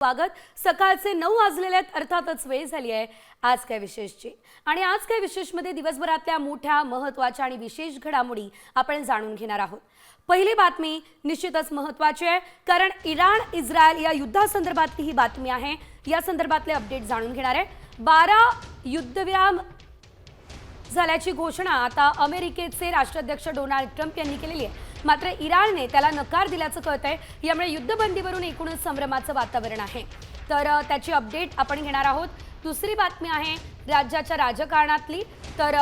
स्वागत। सकाळचे 9 वाजलेले आहेत, अर्थातच वेळ झाली आहे आज काय विशेषची। आणि आज काय विशेषमध्ये दिवसभरातल्या मोठ्या महत्त्वाच्या आणि विशेष घडामोडी आपण जाणून घेणार आहोत। पहिली बातमी निश्चितच महत्त्वाची आहे, कारण इराण इस्रायल या युद्धासंदर्भातली ही बातमी आहे। या संदर्भातले अपडेट जाणून घेणार आहे। 12 युद्धविराम झाल्याची घोषणा आता अमेरिकेचे राष्ट्राध्यक्ष डोनाल्ड ट्रम्प यांनी केलेली आहे। मात्र इराणने त्याला नकार दिल्याचं कळतंय। यामुळे युद्धबंदीवरून एकूणच संभ्रमाचं वातावरण आहे। तर त्याची अपडेट आपण घेणार आहोत। दुसरी बातमी आहे राज्याच्या राजकारणातली। तर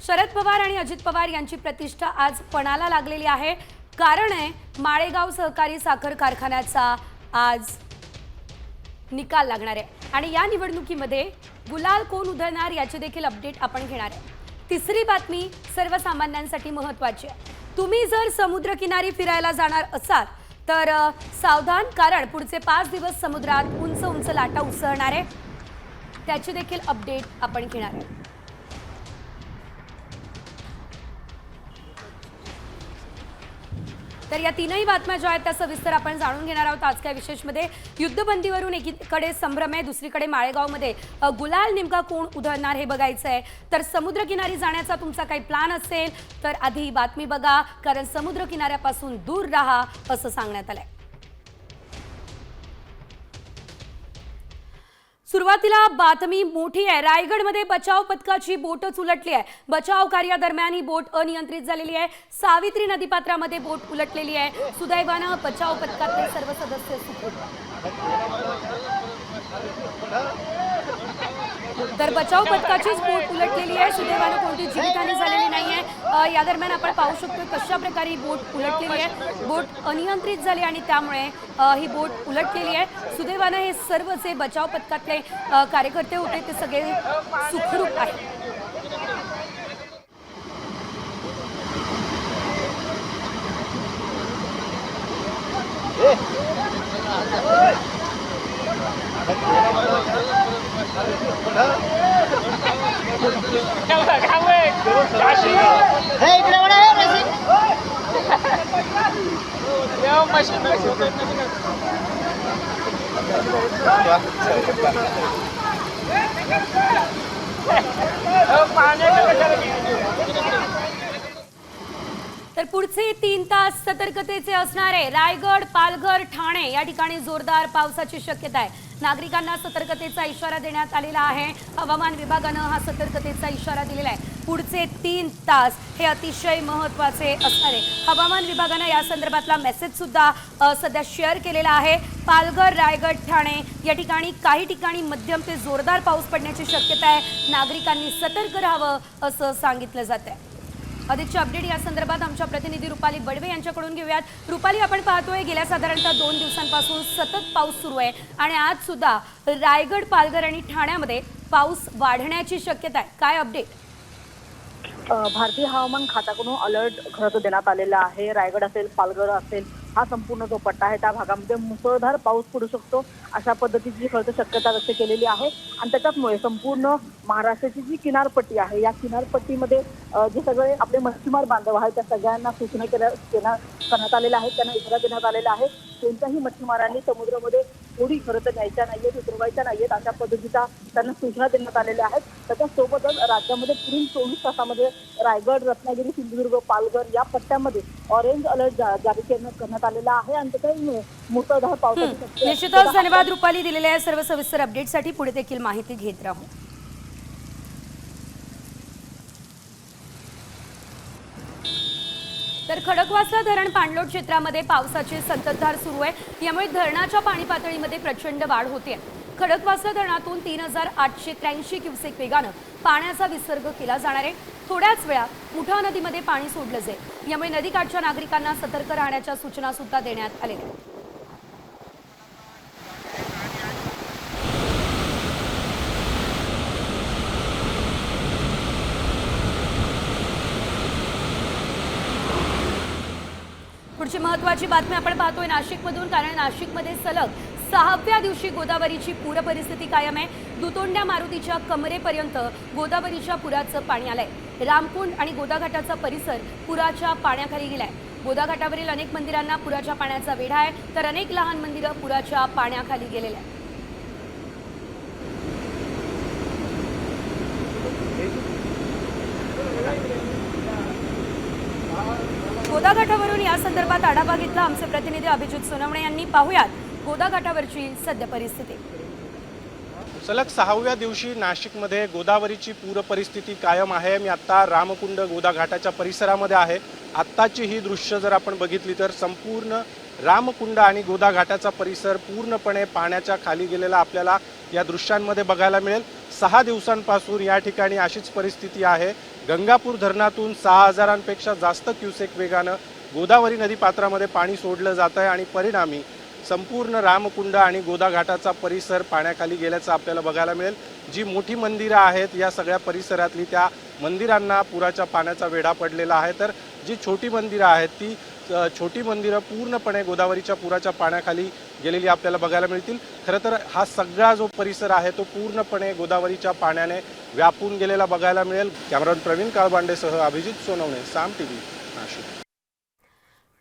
शरद पवार आणि अजित पवार यांची प्रतिष्ठा आज पणाला लागलेली आहे। कारण आहे माळेगाव सहकारी साखर कारखान्याचा आज निकाल लागणार आहे आणि या निवडणुकीमध्ये गुलाल कोण उधळणार याची देखील अपडेट आपण घेणार आहे। तिसरी बातमी सर्वसामान्यांसाठी महत्त्वाची आहे। तुम्ही जर समुद्रकिनारी फिरायला जाणार असाल तर सावधान, कारण पुढचे 5 दिवस समुद्रात उंच उंच लाटा उसळणार आहे। त्याची देखील अपडेट आपण घेणार आहे। तर या तीनही बातम्या ज्या आहेत त्या सविस्तर आपण जाणून घेणार आहोत आज काय विशेषमध्ये। युद्धबंदीवरून एकीकडे संभ्रम आहे, दुसरीकडे माळेगावमध्ये गुलाल नेमका कोण उधळणार हे बघायचं आहे। तर समुद्रकिनारी जाण्याचा तुमचा काही प्लॅन असेल तर आधी बातमी बघा, कारण समुद्रकिनाऱ्यापासून दूर राहा असं सांगण्यात आलंय। सुरुवातीला बातमी मोठी आहे। रायगडमध्ये बचाव पथकाची बोटच उलटली आहे। बचाव कार्यादरम्यान ही बोट अनियंत्रित झालेली आहे। सावित्री नदीपात्रामध्ये बोट उलटलेली आहे। सुदैवानं बचाव पथकातले सर्व सदस्य सुखरूप। तर बचाव पथकाचीच बोट उलटलेली आहे। सुदैवानं कोणती जीवितहानी झालेली नाहीये। या दरम्यान आपण पाहू शकतो कशा प्रकारे ही बोट उलटलेली आहे। बोट अनियंत्रित झाली आणि त्यामुळे ही बोट उलटलेली आहे। सुदैवानं हे सर्व जे बचाव पथकातले कार्यकर्ते होते ते सगळे सुखरूप आहेत। तर पुढचे 3 तास सतर्कतेचे असणार आहे। रायगड, पालघर, ठाणे या ठिकाणी जोरदार पावसाची शक्यता आहे। नागरिकांना सतर्कतेचा इशारा देण्यात आलेला आहे। हवामान विभागानं हा सतर्कतेचा इशारा दिलेला आहे। पुढचे 3 तास हे अतिशय महत्त्वाचे असणार आहे। हवामान विभागानं या संदर्भातला मेसेज सुद्धा सध्या शेअर केलेला आहे। पालघर, रायगड, ठाणे या ठिकाणी काही ठिकाणी मध्यम ते जोरदार पाऊस पडण्याची शक्यता आहे। नागरिकांनी सतर्क राहावं असं सांगितलं जात आहे। अधिकची अपडेट या संदर्भात आमच्या प्रतिनिधी रुपाली बडवे यांच्याकडून घेऊयात। रुपाली, आपण पाहतोय गेल्या साधारणतः 2 दिवसांपासून सतत पाऊस सुरू आहे आणि आज सुद्धा रायगड, पालघर आणि ठाण्यामध्ये पाऊस वाढण्याची शक्यता आहे। काय अपडेट? भारतीय हवामान खात्याकडून अलर्ट खरं तर देण्यात आलेला आहे। रायगड असेल, पालघर असेल, हा संपूर्ण जो पट्टा आहे त्या भागामध्ये मुसळधार पाऊस पडू शकतो अशा पद्धतीची खरं तर शक्यता व्यक्त केलेली आहे। आणि त्याच्यामुळे संपूर्ण महाराष्ट्राची जी किनारपट्टी आहे या किनारपट्टीमध्ये जे सगळे आपले मच्छीमार बांधव आहेत त्या सगळ्यांना सूचना करण्यात आलेल्या आहेत, त्यांना इशारा देण्यात आलेला आहे। कोणत्याही मच्छीमारांनी समुद्रामध्ये थोडी खरं तर न्यायच्या नाहीयेत, उतरवायच्या नाहीयेत अशा पद्धतीचा त्यांना सूचना देण्यात आलेल्या आहेत। त्याच्यासोबतच राज्यामध्ये पुढील 24 तासामध्ये रायगड, रत्नागिरी, सिंधुदुर्ग, पालघर या पट्ट्यामध्ये ऑरेंज अलर्ट जारी करण्यात आलेला आहे आणि त्याच्यामुळे मुसळधार पावसाची निश्चितच धन्यवाद रुपाली दिलेल्या सर्व सविस्तर अपडेटसाठी। पुढे देखील माहिती घेत राहू। तर खडकवासला धरण पाणलोट क्षेत्रामध्ये पावसाची संततधार सुरू आहे। यामुळे धरणाच्या पाणी पातळीमध्ये प्रचंड वाढ होते। खडकवासला धरणातून 3883 क्युसेक वेगानं पाण्याचा विसर्ग केला जाणार आहे। थोड्याच वेळात मुठा नदीमध्ये पाणी सोडलं जाईल। यामुळे नदीकाठच्या नागरिकांना सतर्क राहण्याच्या सूचना सुद्धा देण्यात आल्या आहेत। पुढची महत्त्वाची बातमी आपण पाहतोय नाशिकमधून, कारण नाशिकमध्ये सलग 6व्या दिवशी गोदावरीची पूर परिस्थिती कायम आहे। दुतोंड्या मारुतीच्या कमरेपर्यंत गोदावरीच्या पुराचं पाणी आलंय। रामकुंड आणि गोदाघाटाचा परिसर पुराच्या पाण्याखाली गेलाय। गोदा घाटावरील अनेक मंदिरांना पुराच्या पाण्याचा वेढा आहे, तर अनेक लहान मंदिरं पुराच्या पाण्याखाली गेलेली आहेत. गोदा घाटावरून या संदर्भात आढावा घेतला आमचे प्रतिनिधी अभिजित सोनवणे यांनी. पाहुयात गोदा घाटावरची सद्य परिस्थिती. सलग 6व्या दिवशी नाशिकमध्ये गोदावरीची पूर परिस्थिती कायम आहे. मी आत्ता रामकुंड गोदा घाटाच्या परिसरामध्ये आहे. आत्ताची ही दृश्य जर आपण बघितली तर संपूर्ण रामकुंड आणि गोदा घाटाचा परिसर पूर्णपणे पाण्याच्या खाली गेलेला आपल्याला या दृश्यांमध्ये बघायला मिळेल. 6 दिवसांपासून या ठिकाणी अशीच परिस्थिती आहे. गंगापूर धरणातून 6000पेक्षा जास्त क्युसेक वेगानं गोदावरी नदीपात्रामध्ये पाणी सोडलं जात आहे आणि परिणामी संपूर्ण रामकुंड आणि गोदा घाटाचा परिसर पाण्याखाली गेल्याचं आपल्याला बघायला मिळेल. जी मोठी मंदिरं आहेत या सगळ्या परिसरातली त्या मंदिरांना पुराच्या पाण्याचा वेढा पडलेला आहे, तर जी छोटी मंदिरं आहेत ती छोटी मंदिरं पूर्णपणे गोदावरीच्या पुराच्या पाण्याखाली गेलेली आपल्याला बघायला मिळतील. खरं तर हा सगळा जो परिसर आहे तो पूर्णपणे गोदावरीच्या पाण्याने व्यापून गेलेला बघायला मिळेल. कॅमेरामॅन प्रवीण काळबांडेसह अभिजित सोनवणे, साम टीव्ही, नाशिक.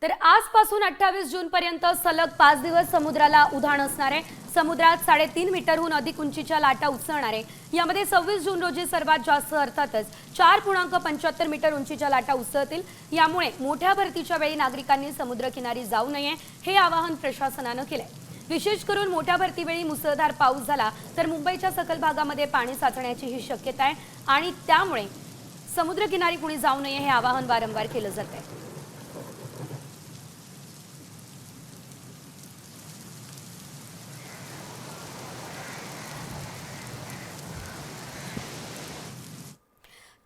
तर आजपासून 28 जूनपर्यंत सलग 5 दिवस समुद्राला उधाण असणार आहे. समुद्रात 3.5 मीटरहून अधिक उंचीच्या लाटा उसळणार आहे. यामध्ये 26 जून रोजी सर्वात जास्त अर्थातच 4.75 मीटर उंचीच्या लाटा उसळतील. यामुळे मोठ्या भरतीच्या वेळी नागरिकांनी समुद्रकिनारी जाऊ नये हे आवाहन प्रशासनानं केलंय. विशेष करून मोठ्या भरतीवेळी मुसळधार पाऊस झाला तर मुंबईच्या सखल भागामध्ये पाणी साचण्याची ही शक्यता आहे आणि त्यामुळे समुद्रकिनारी कुणी जाऊ नये हे आवाहन वारंवार केलं जात आहे.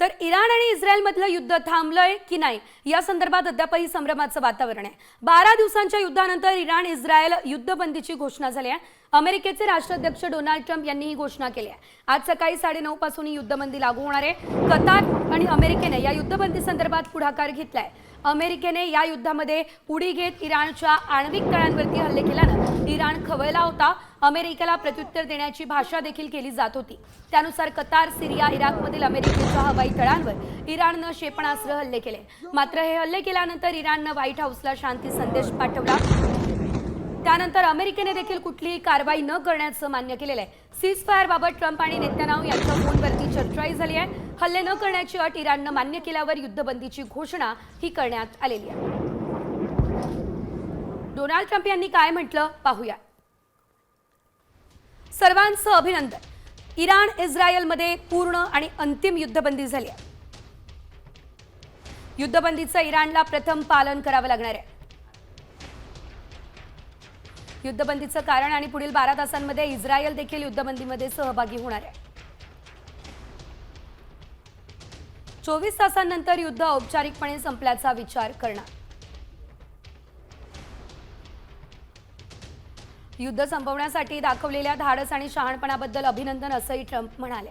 तर इराण आणि इस्रायलमधलं युद्ध थांबलंय की नाही या संदर्भात अद्यापही संभ्रमाचं वातावरण आहे. 12 दिवसांच्या युद्धानंतर इराण इस्रायल युद्धबंदीची घोषणा झाली आहे. अमेरिकेचे राष्ट्राध्यक्ष डोनाल्ड ट्रम्प यांनी ही घोषणा केली आहे. आज सकाळी 9:30 पासून ही युद्धबंदी लागू होणार आहे. कतार आणि अमेरिकेने या युद्धबंदी संदर्भात पुढाकार घेतलाय. अमेरिकेने या युद्धामध्ये उडी घेत इराणच्या आण्विक तळांवरती हल्ले केल्यानं इराण खवळला होता. अमेरिकेला प्रत्युत्तर देण्याची भाषा देखील केली जात होती. त्यानुसार कतार, सिरिया, इराकमधील अमेरिकेच्या हवाई तळांवर इराणनं क्षेपणास्त्र हल्ले केले. मात्र हे हल्ले केल्यानंतर इराणनं व्हाईट हाऊसला शांती संदेश पाठवला. त्यानंतर अमेरिकेने देखील कुठलीही कारवाई न करण्याचं मान्य केलेलं आहे. सीज फायरबाबत ट्रम्प आणि नेतन्याहू यांच्या फोनवरती चर्चाही झाली आहे. हल्ले न करण्याची अट इराणनं मान्य केल्यावर युद्धबंदीची घोषणा ही करण्यात आलेली आहे. डोनाल्ड ट्रम्प यांनी काय म्हटलं पाहूया. सर्वांचं अभिनंदन. इराण इस्रायलमध्ये पूर्ण आणि अंतिम युद्धबंदी झाली आहे. युद्धबंदीचं इराणला प्रथम पालन करावं लागणार आहे. युद्धबंदीचं कारण आणि पुढील 12 तासांमध्ये इस्रायल देखील युद्धबंदीमध्ये सहभागी होणार आहे. 24 तासांनंतर युद्ध औपचारिकपणे संपल्याचा विचार करणार. युद्ध संपवण्यासाठी दाखवलेल्या धाडस आणि शहाणपणाबद्दल अभिनंदन असंही ट्रम्प म्हणाले.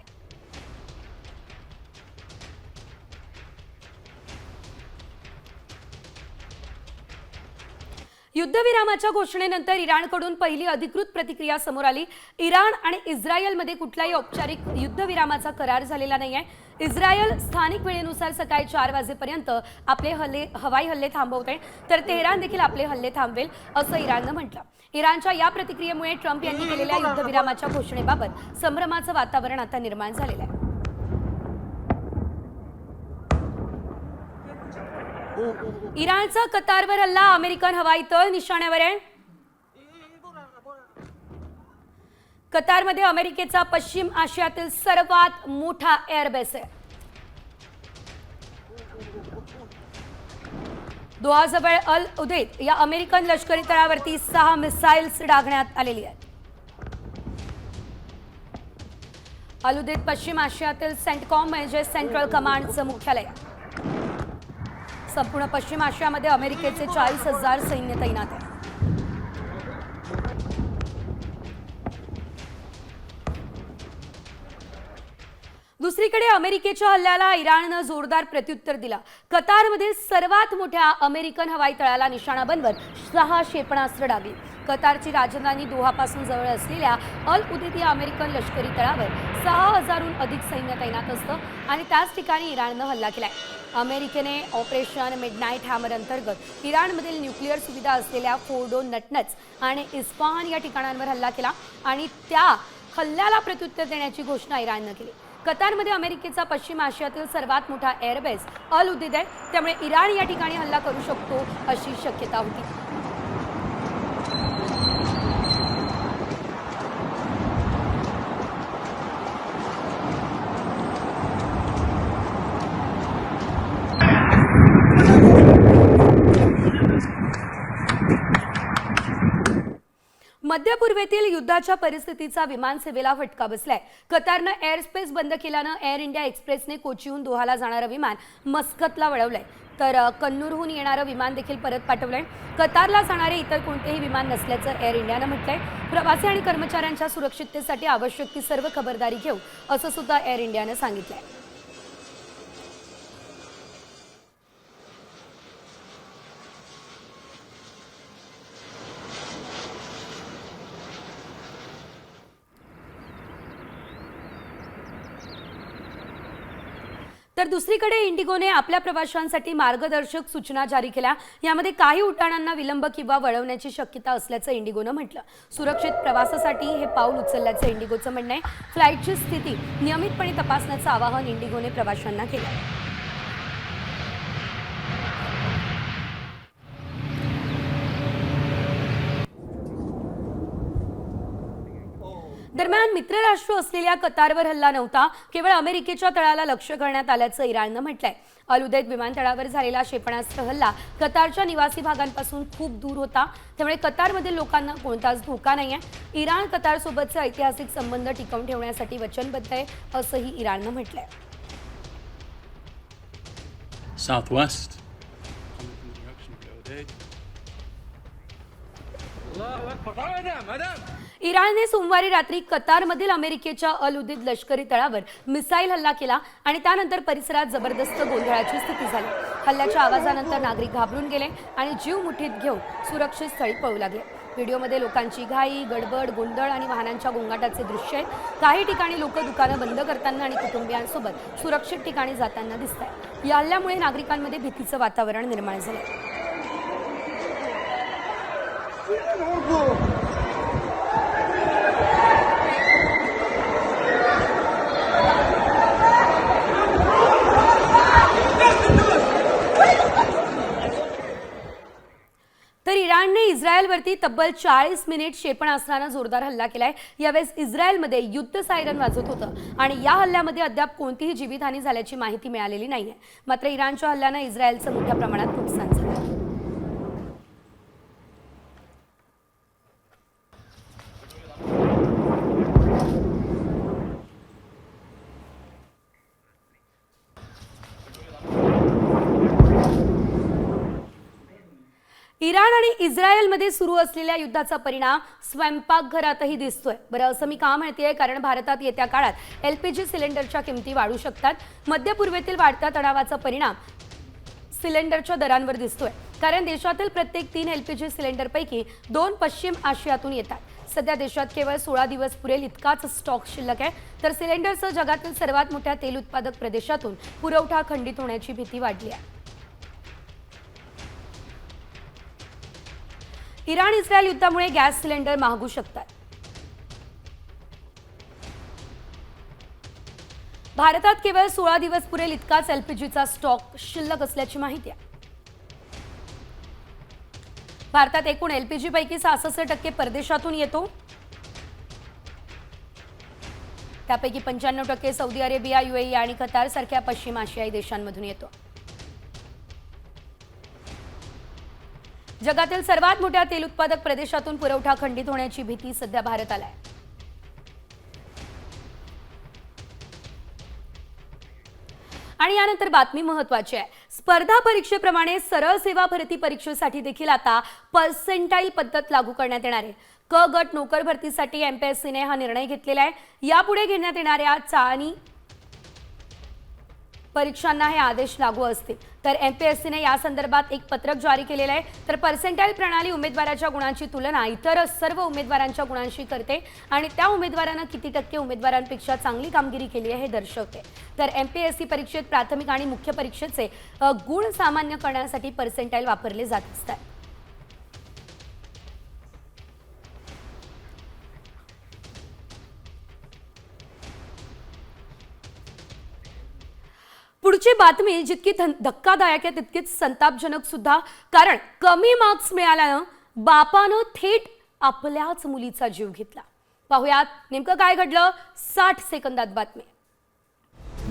युद्धविरामाच्या घोषणेनंतर इराणकडून पहिली अधिकृत प्रतिक्रिया समोर आली. इराण आणि इस्रायलमध्ये कुठलाही औपचारिक युद्धविरामाचा करार झालेला नाहीये. इस्रायल स्थानिक वेळेनुसार सकाळी 4 वाजेपर्यंत आपले हवाई हल्ले थांबवते, तर तेहरान देखील आपले हल्ले थांबवेल असं इराणनं म्हटलं. इराणच्या या प्रतिक्रियेमुळे ट्रम्प यांनी केलेल्या युद्धविरामाच्या घोषणेबाबत संभ्रमाचं वातावरण आता निर्माण झालेलं आहे. इराणचा कतारवर हल्ला. अमेरिकन हवाई तळ निशाण्यावर आहे. कतारमध्ये अमेरिकेचा पश्चिम आशियातील सर्वात मोठा एअरबेस आहे. दोहाजवळ अल उदैद या अमेरिकन लष्करी तळावरती 6 मिसाईल्स डागण्यात आलेली आहेत. अल उदैद पश्चिम आशियातील सेंटकॉम म्हणजे सेंट्रल कमांडचं मुख्यालय आहे. संपूर्ण पश्चिम आशियामध्ये अमेरिकेचे 40,000 सैन्य तैनात आहे. दुसरीकडे अमेरिकेच्या हल्ल्याला इराणनं जोरदार प्रत्युत्तर दिलं. कतारमध्ये सर्वात मोठ्या अमेरिकन हवाई तळाला निशाणा बनवत 6 क्षेपणास्त्र डागली. कतारची राजधानी दोहापासून जवळ असलेल्या अल उदैद या अमेरिकन लष्करी तळावर 6,000हून अधिक सैन्य तैनात असतं आणि त्याच ठिकाणी इराणनं हल्ला केलाय. अमेरिकेने ऑपरेशन मिडनाईट हॅमर अंतर्गत इराणमधील न्यूक्लिअर सुविधा असलेल्या फोर्डो, नटनज आणि इस्फहान या ठिकाणांवर हल्ला केला आणि त्या हल्ल्याला प्रत्युत्तर देण्याची घोषणा इराणनं केली. कतारमध्ये अमेरिकेचा पश्चिम आशियातील सर्वात मोठा एअरबेस अल उदीद आहे, त्यामुळे इराण या ठिकाणी हल्ला करू शकतो अशी शक्यता होती. मध्य पूर्वेतील युद्धाच्या परिस्थितीचा विमान सेवेला फटका बसलाय. कतारनं एअरस्पेस बंद केल्यानं एअर इंडिया एक्सप्रेसने कोचीहून दोहाला जाणारं विमान मस्कतला वळवलंय, तर कन्नूरहून येणारं विमान देखील परत पाठवलंय. कतारला जाणारे इतर कोणतेही विमान नसल्याचं एअर इंडियानं म्हटलंय. प्रवासी आणि कर्मचाऱ्यांच्या सुरक्षिततेसाठी आवश्यक ती सर्व खबरदारी घेऊ असं सुद्धा एअर इंडियानं सांगितलंय. तर दुसरीकडे इंडिगोने आपल्या प्रवाशांसाठी मार्गदर्शक सूचना जारी केल्या. यामध्ये काही उड्डाणांना विलंब किंवा वळवण्याची शक्यता असल्याचं इंडिगोनं म्हटलं. सुरक्षित प्रवासासाठी हे पाऊल उचलल्याचं इंडिगोचं म्हणणं आहे. फ्लाईटची स्थिती नियमितपणे तपासण्याचं आवाहन इंडिगोने प्रवाशांना केलं. दरम्यान मित्रराष्ट्र असलेल्या कतारवर हल्ला नव्हता, केवळ अमेरिकेच्या तळाला लक्ष्य करण्यात आल्याचं इराणनं म्हटलंय. अल उदैद विमानतळावर झालेला क्षेपणास्त्र हल्ला कतारच्या निवासी भागांपासून खूप दूर होता, त्यामुळे कतारमधील लोकांना कोणताच धोका नाहीये. इराण कतारसोबतचे ऐतिहासिक संबंध टिकवून ठेवण्यासाठी वचनबद्ध आहे असंही इराणनं म्हटलंय. Southwest. इराणने सोमवारी रात्री कतारमधील अमेरिकेच्या अल उदीद लष्करी तळावर मिसाईल हल्ला केला आणि त्यानंतर परिसरात जबरदस्त गोंधळाची स्थिती झाली. हल्ल्याच्या आवाजानंतर नागरिक घाबरून गेले आणि जीव मुठीत घेऊन सुरक्षित स्थळी पळू लागले. व्हिडिओमध्ये लोकांची घाई, गडबड, गोंधळ आणि वाहनांच्या गोंगाटाचे दृश्य आहेत. काही ठिकाणी लोक दुकानं बंद करताना आणि कुटुंबियांसोबत सुरक्षित ठिकाणी जाताना दिसत आहेत. या हल्ल्यामुळे नागरिकांमध्ये भीतीचं वातावरण निर्माण झालं. तर इराणने इस्रायलवरती तब्बल 40 मिनिट क्षेपणास्त्रानं जोरदार हल्ला केलाय. यावेळेस इस्रायलमध्ये युद्ध सायरन वाजत होतं आणि या हल्ल्यामध्ये अद्याप कोणतीही जीवितहानी झाल्याची माहिती मिळालेली नाहीये. मात्र इराणच्या हल्ल्यानं इस्रायलचं मोठ्या प्रमाणात नुकसान झालं. इराण आणि इस्रायलमध्ये सुरू असलेल्या युद्धाचा परिणाम स्वयंपाकघरातही दिसतोय. बरं, असं मी का म्हणतेय, कारण भारतात येत्या काळात LPG सिलेंडरच्या किमती वाढू शकतात. मध्य पूर्वेतील वाढत्या तणावाचा परिणाम सिलेंडरच्या दरांवर दिसतोय, कारण देशातील प्रत्येक 3 LPG सिलेंडरपैकी 2 पश्चिम आशियातून येतात. सध्या देशात केवळ 16 दिवस पुरेल इतकाच स्टॉक शिल्लक आहे. तर सिलेंडरसह जगातील सर्वात मोठ्या तेल उत्पादक प्रदेशातून पुरवठा खंडित होण्याची भीती वाढली आहे. इराण इस्रायल युद्धामुळे गॅस सिलेंडर महागू शकतात. भारतात केवळ 16 दिवस पुरेल इतकाच LPGचा स्टॉक शिल्लक असल्याची माहिती आहे. भारतात एकूण LPG पैकी 66% परदेशातून येतो. त्यापैकी 95% सौदी अरेबिया, UAE आणि कतार सारख्या पश्चिम आशियाई देशांमधून येतो. जगातील सर्वात मोठ्या तेल उत्पादक प्रदेशातून पुरवठा खंडित होण्याची भीती सध्या भारताला आहे. आणि यानंतर बातमी महत्त्वाची आहे. स्पर्धा परीक्षेप्रमाणे सरळ सेवा भरती परीक्षेसाठी देखील आता पर्सेंटाईल पद्धत लागू करण्यात येणार आहे. क गट नोकर भरतीसाठी MPSCने हा निर्णय घेतलेला आहे. यापुढे घेण्यात येणाऱ्या चाळणी परीक्षांना हे आदेश लागू असतील तर MPSCने या संदर्भात एक पत्रक जारी केलेलं आहे. तर पर्सेंटाईल प्रणाली उमेदवाराच्या गुणांची तुलना इतर सर्व उमेदवारांच्या गुणांशी करते आणि त्या उमेदवारानं किती टक्के उमेदवारांपेक्षा चांगली कामगिरी केली आहे हे दर्शवते. तर MPSC परीक्षेत प्राथमिक आणि मुख्य परीक्षेचे गुण सामान्य करण्यासाठी पर्सेंटाईल वापरले जात असतात. पुढची बातमी जितकी धक्कादायक आहे तितकीच संतापजनक सुद्धा. कारण कमी मार्क्स मिळाल्यानं बापानं थेट आपल्याच मुलीचा जीव घेतला. पाहुयात नेमकं काय घडलं, 60 सेकंदात बातमी.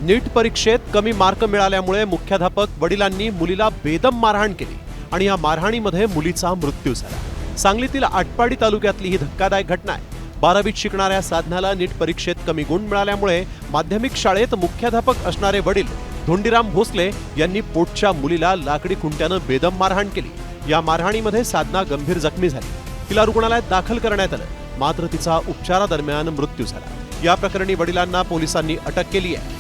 नीट परीक्षेत कमी मार्क मिळाल्यामुळे मुख्याध्यापक वडिलांनी मुलीला बेदम मारहाण केली आणि या मारहाणीमध्ये मुलीचा मृत्यू झाला. सांगलीतील आटपाडी तालुक्यातली ही धक्कादायक घटना आहे. 12वीत शिकणाऱ्या साधनाला नीट परीक्षेत कमी गुण मिळाल्यामुळे माध्यमिक शाळेत मुख्याध्यापक असणारे वडील धोंडीराम भोसले यांनी पोटच्या मुलीला लाकडी खुंट्यानं बेदम मारहाण केली. या मारहाणीमध्ये साधना गंभीर जखमी झाली. तिला रुग्णालयात दाखल करण्यात आलं, मात्र तिचा उपचारादरम्यान मृत्यू झाला. या प्रकरणी वडिलांना पोलिसांनी अटक केली आहे.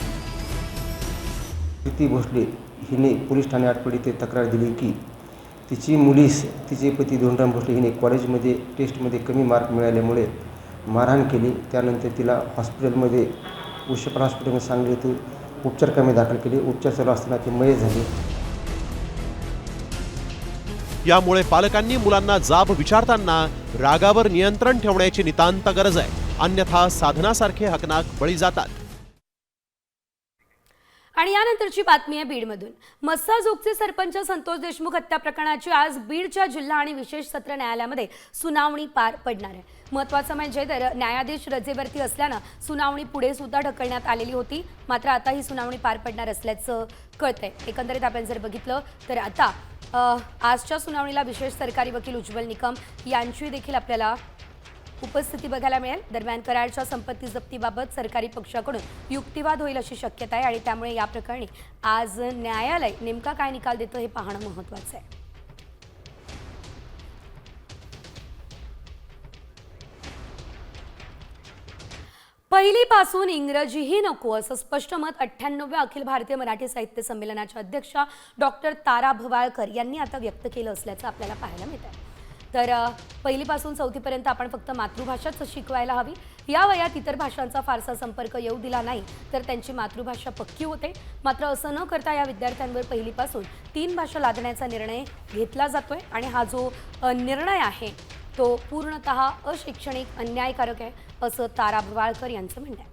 प्रीती भोसले हिने पोलीस ठाणे आटपाडी येथे तक्रार दिली की तिची मुलीस तिचे पती धोंडीराम भोसले हिने कॉलेजमध्ये टेस्टमध्ये कमी मार्क मिळाल्यामुळे मारहाण केली. त्यानंतर तिला हॉस्पिटलमध्ये उशेपण हॉस्पिटलमध्ये सांगली येथे उपचार कामी दाखल केले. उपचार चालू असताना ते मयत झाले. यामुळे पालकांनी मुलांना जाब विचारताना रागावर नियंत्रण ठेवण्याची नितांत गरज आहे, अन्यथा साधनासारखे हकनाक बळी जातात. आणि यानंतरची बातमी आहे बीडमधून. मस्साजोगचे सरपंच संतोष देशमुख हत्या प्रकरणाची आज बीडच्या जिल्हा आणि विशेष सत्र न्यायालयामध्ये सुनावणी पार पडणार आहे. महत्त्वाचं म्हणजे तर न्यायाधीश रजेवरती असल्यानं सुनावणी पुढे सुद्धा ढकलण्यात आलेली होती. मात्र आता ही सुनावणी पार पडणार असल्याचं कळतंय. एकंदरीत आपण जर बघितलं तर आता आजच्या सुनावणीला विशेष सरकारी वकील उज्ज्वल निकम यांची देखील आपल्याला उपस्थिती बघायला मिळेल. दरम्यान कराडच्या संपत्ती जप्तीबाबत सरकारी पक्षाकडून युक्तिवाद होईल अशी शक्यता आहे आणि त्यामुळे या प्रकरणी आज न्यायालय नेमका काय निकाल देतं हे पाहणं महत्त्वाचं आहे. पहिलीपासून इंग्रजीही नको असं स्पष्ट मत 98व्या अखिल भारतीय मराठी साहित्य संमेलनाच्या अध्यक्षा डॉक्टर तारा भवाळकर यांनी आता व्यक्त केलं असल्याचं आपल्याला पाहायला मिळत आहे. तर पहिलीपासून चौथीपर्यंत आपण फक्त मातृभाषाच शिकवायला हवी. या वयात इतर भाषांचा फारसा संपर्क येऊ दिला नाही तर त्यांची मातृभाषा पक्की होते. मात्र असं न करता या विद्यार्थ्यांवर पहिलीपासून 3 भाषा लादण्याचा निर्णय घेतला जातोय आणि हा जो निर्णय आहे तो पूर्णतः अशैक्षणिक अन्यायकारक आहे असं तारा भवाळकर यांचं म्हणणं आहे.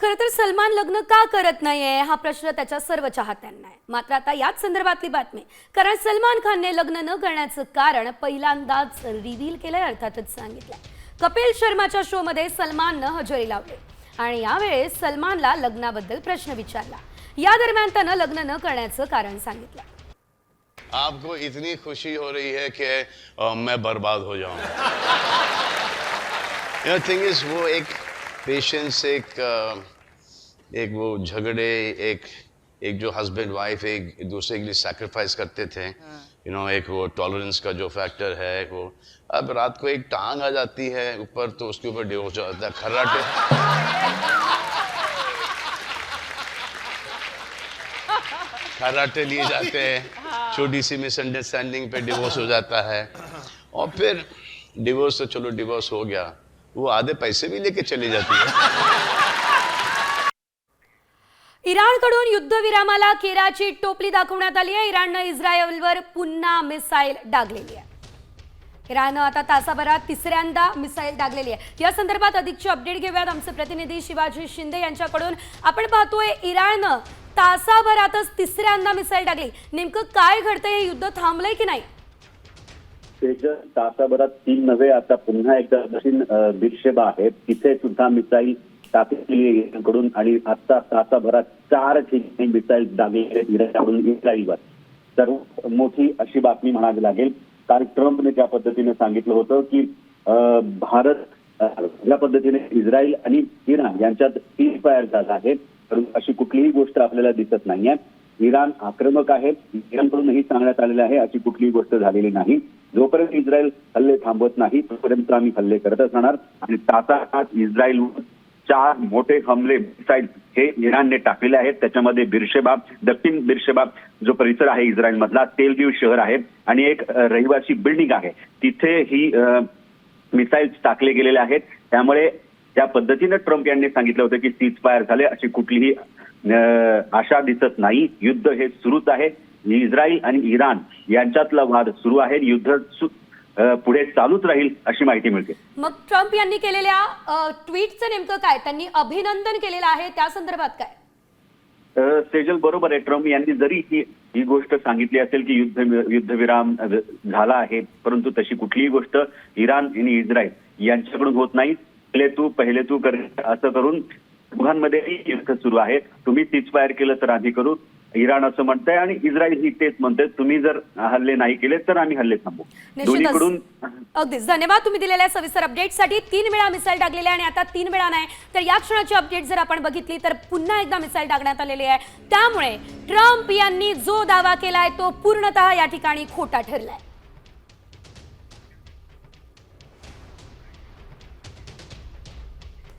खरं तर सलमान लग्न का करत नाहीये हा प्रश्न त्याच्या सर्व चाहत्यांना आहे. मात्र आता याच संदर्भातली बातमी. कारण सलमान खानने लग्न न करण्याचं कारण पहिल्यांदाच रिव्हील केलंय, अर्थातच सांगितलंय. कपिल शर्माच्या शो मध्ये सलमाननं हजेरी लावली आणि यावेळेस सलमानला लग्नाबद्दल प्रश्न विचारला. या दरम्यान त्यानं लग्न न करण्याचं कारण सांगितलं. आपको इतनी खुशी हो रही है कि मैं बर्बाद हो जाऊं. थिंग इज वो एक पेशेंस, एक वो झगड़े, एक जो हस्बैंड वाइफ एक दूसरे के लिए सैक्रिफाइस करते थे, यू नो, एक वो टॉलरेंस का जो फैक्टर है वो. अब रात को एक टांग आ जाती है ऊपर तो उसके ऊपर डिवोर्स हो जाता है. खर्राटे लिए जाते हैं, छोटी सी मिसअंडरस्टैंडिंग पे डिवोर्स हो जाता है और फिर डिवोर्स तो चलो डिवोर्स हो गया, वो आधे पैसे भी लेके चली जाती है. इराणकडून युद्धविरामाला केराची टोपली दाखवण्यात आली आहे. इराणनं इस्रायलवर पुन्हा मिसाईल डागलेली आहे. इराणनं आता तासाभरात 3ऱ्यांदा मिसाईल डागलेली आहे. या संदर्भात अधिकची अपडेट घेऊयात आमचे प्रतिनिधी शिवाजी शिंदे यांच्याकडून. आपण पाहतोय इराणनं तासाभरातच 3ऱ्यांदा मिसाईल डागली. नेमकं काय घडतंय, हे युद्ध थांबलंय की नाही? तासाभरात 3 नव्हे, आता पुन्हा एकदा दक्षिण भिक्षेबा आहेत तिथे सुद्धा मिसाईल टाकली कडून आणि आता तासाभरात 4 ठिकाणी मिसाईल डागले इराणकडून इस्रायलवर. सर्वात मोठी अशी बातमी म्हणावी लागेल. काल ट्रम्पने ज्या पद्धतीने सांगितलं होतं की भारत या पद्धतीने इस्रायल आणि इराण यांच्यात सीज फायर झाला आहे, परंतु अशी कुठलीही गोष्ट आपल्याला दिसत नाहीये. इराण आक्रमक आहे, इराणकडूनही सांगण्यात आलेलं आहे अशी कुठलीही गोष्ट झालेली नाही. जोपर्यंत इस्रायल हल्ले थांबवत नाही तोपर्यंत आम्ही हल्ले करतच राहणार आणि तासात इस्रायलवर 4 मोठे हमले मिसाईल हे इराणने टाकलेले आहेत. त्याच्यामध्ये बिरशेबा, दक्षिण बिरशेबा जो परिसर आहे इस्रायल मधला, तेलवीव शहर आहे आणि एक रहिवासी बिल्डिंग आहे, तिथे ही मिसाईल्स टाकले गेलेले आहेत. त्यामुळे त्या पद्धतीने ट्रम्प यांनी सांगितलं होतं की सीज फायर झाले, अशी कुठलीही आशा दिसत नाही. युद्ध हे सुरूच आहे. इस्रायल आणि इराण यांच्यातला वाद सुरू आहे. युद्ध पुढे चालूच राहील अशी माहिती मिळते. मग ट्रम्प यांनी केलेल्या ट्विटचं नेमकं काय, त्यांनी अभिनंदन केलेलं आहे त्या संदर्भात काय? सेजल, बरोबर आहे. ट्रम्प यांनी जरी ही गोष्ट सांगितली असेल की युद्धविराम झाला आहे, परंतु तशी कुठलीही गोष्ट इराण आणि इस्रायल यांच्याकडून होत नाही. पहिले तू कर असं करून दोघांमध्येही युद्ध सुरू आहे. तुम्ही सीज फायर केलं तर आम्ही करू, इराण असं म्हणतंय आणि इस्रायल ही तेच म्हणतंय तुम्ही जर हल्ले नाही केले तर आम्ही हल्ले थांबवू. दोन्हीकडून अगदीच धन्यवाद तुम्ही दिलेल्या सविस्तर अपडेटसाठी. 3 वेळा मिसाईल टाकलेली आहे आणि आता 3 वेळा नाही तर या क्षणाची अपडेट जर आपण बघितली तर पुन्हा एकदा मिसाईल टाकण्यात आलेली आहे. त्यामुळे ट्रम्प यांनी जो दावा केलाय तो पूर्णतः या ठिकाणी खोटा ठरलाय.